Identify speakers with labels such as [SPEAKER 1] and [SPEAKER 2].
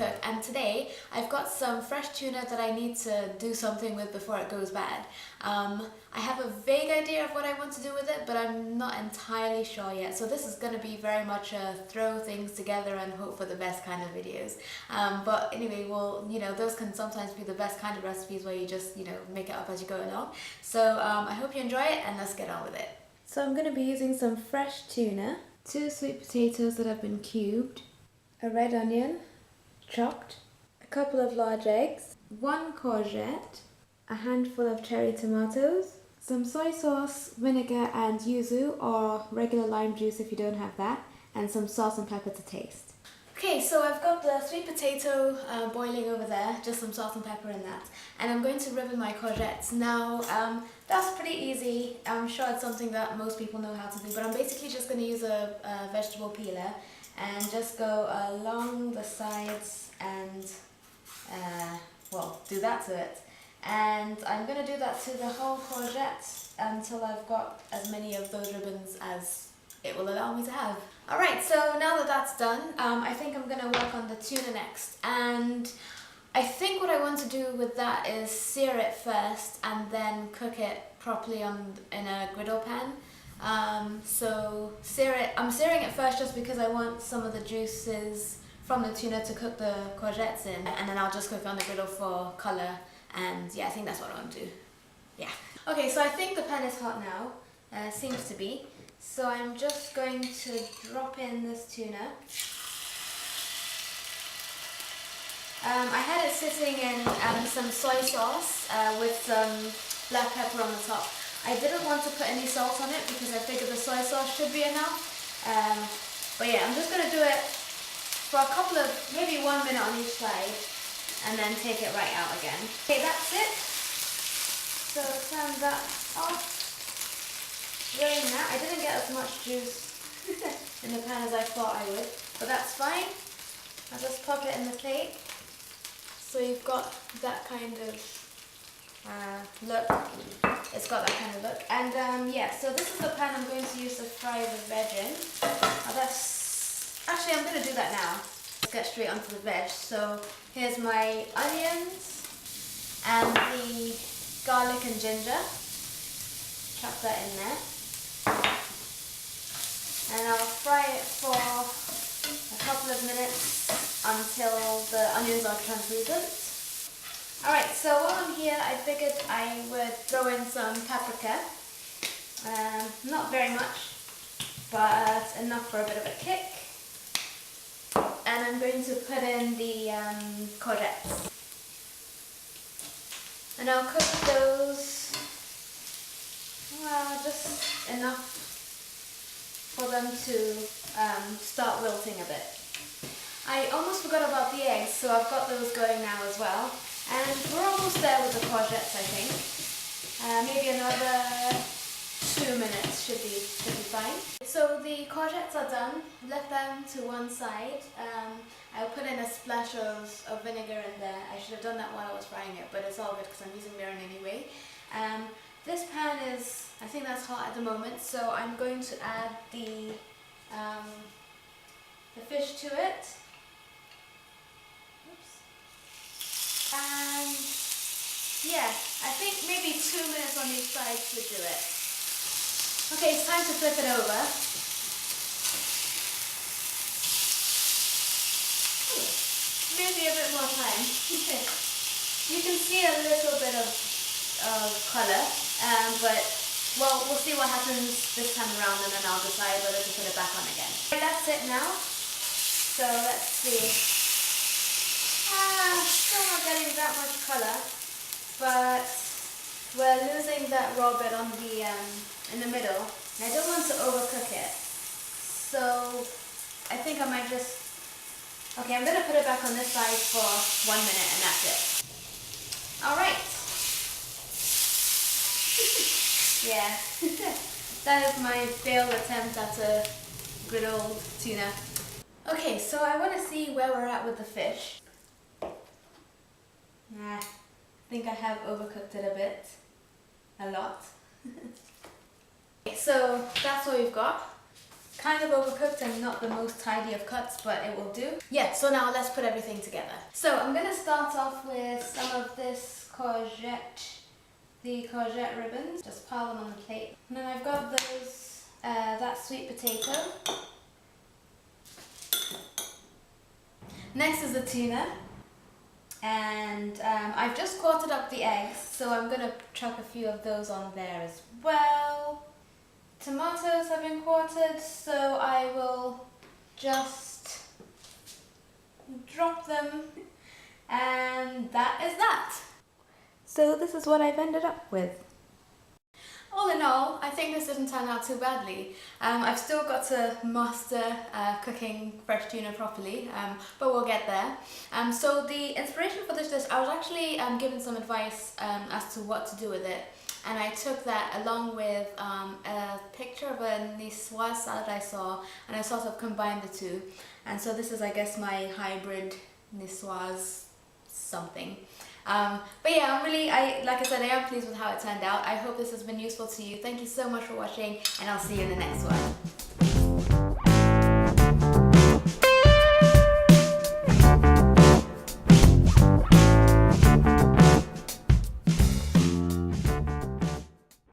[SPEAKER 1] cook, and today I've got some fresh tuna that I need to do something with before it goes bad. I have a vague idea of what I want to do with it, but I'm not entirely sure yet. So this is going to be very much a throw things together and hope for the best kind of videos. But anyway, well, those can sometimes be the best kind of recipes where you just, make it up as you go along. So I hope you enjoy it, and let's get on with it. So I'm going to be using some fresh tuna, 2 sweet potatoes that have been cubed, a red onion, chopped, a couple of large eggs, 1 courgette, a handful of cherry tomatoes, some soy sauce, vinegar and yuzu or regular lime juice if you don't have that, and some salt and pepper to taste. Okay, so I've got the sweet potato boiling over there, just some salt and pepper in that, and I'm going to rib in my courgettes. Now, that's pretty easy. I'm sure it's something that most people know how to do, but I'm basically just going to use a vegetable peeler and just go along the sides and, do that to it. And I'm going to do that to the whole courgette until I've got as many of those ribbons as it will allow me to have. Alright, so now that that's done, I think I'm going to work on the tuna next. And I think what I want to do with that is sear it first and then cook it properly in a griddle pan. So I'm searing it first just because I want some of the juices from the tuna to cook the courgettes in, and then I'll just cook on the griddle for colour, and yeah, I think that's what I want to do. Yeah. Okay, so I think the pan is hot now, seems to be, so I'm just going to drop in this tuna. I had it sitting in some soy sauce with some black pepper on the top. I didn't want to put any salt on it because I figured the soy sauce should be enough. But yeah, I'm just going to do it for a couple of, maybe 1 minute on each side, and then take it right out again. Okay, that's it. So turn that off. Drain that. I didn't get as much juice in the pan as I thought I would, but that's fine. I'll just pop it in the plate. So you've got that kind of look. It's got that kind of look. And yeah, so this is the pan I'm going to use to fry the veg in. Actually, I'm going to do that now. Let's get straight onto the veg. So here's my onions and the garlic and ginger. Chop that in there. And I'll fry it for a couple of minutes until the onions are translucent. Alright, so while I'm here, I figured I would throw in some paprika. Not very much, but enough for a bit of a kick. And I'm going to put in the courgettes. And I'll cook those, just enough for them to start wilting a bit. I almost forgot about the eggs, so I've got those going now as well. And we're almost there with the courgettes, I think. Maybe another 2 minutes should be fine. So the courgettes are done. Left them to one side. I'll put in a splash of vinegar in there. I should have done that while I was frying it, but it's all good because I'm using mirin anyway. This pan is, I think that's hot at the moment, so I'm going to add the fish to it. Oops. And yeah, I think maybe 2 minutes on each side should do it. Okay, it's time to flip it over. Maybe a bit more time. You can see a little bit of colour, but well, we'll see what happens this time around, and then I'll decide whether to put it back on again. That's it now. So let's see. Still not getting that much colour, but we're losing that raw bit on the in the middle. And I don't want to overcook it, so I think I might just. Okay, I'm going to put it back on this side for 1 minute, and that's it. All right. Yeah, that is my failed attempt at a griddled tuna. Okay, so I want to see where we're at with the fish. I think I have overcooked it a bit. A lot. So that's what we've got. kind of overcooked and not the most tidy of cuts, but it will do. Yeah, so now let's put everything together. So I'm gonna start off with some of this the courgette ribbons. Just pile them on the plate. And then I've got those, that sweet potato. Next is the tuna. And I've just quartered up the eggs, so I'm gonna chuck a few of those on there as well. Tomatoes have been quartered, so I will just drop them, and that is that. So this is what I've ended up with. All in all, I think this didn't turn out too badly. I've still got to master cooking fresh tuna properly, but we'll get there. So the inspiration for this dish, I was actually given some advice as to what to do with it. And I took that along with a picture of a Niçoise salad I saw, and I sort of combined the two. And so this is, I guess, my hybrid Niçoise something. But yeah, like I said, I am pleased with how it turned out. I hope this has been useful to you. Thank you so much for watching, and I'll see you in the next one.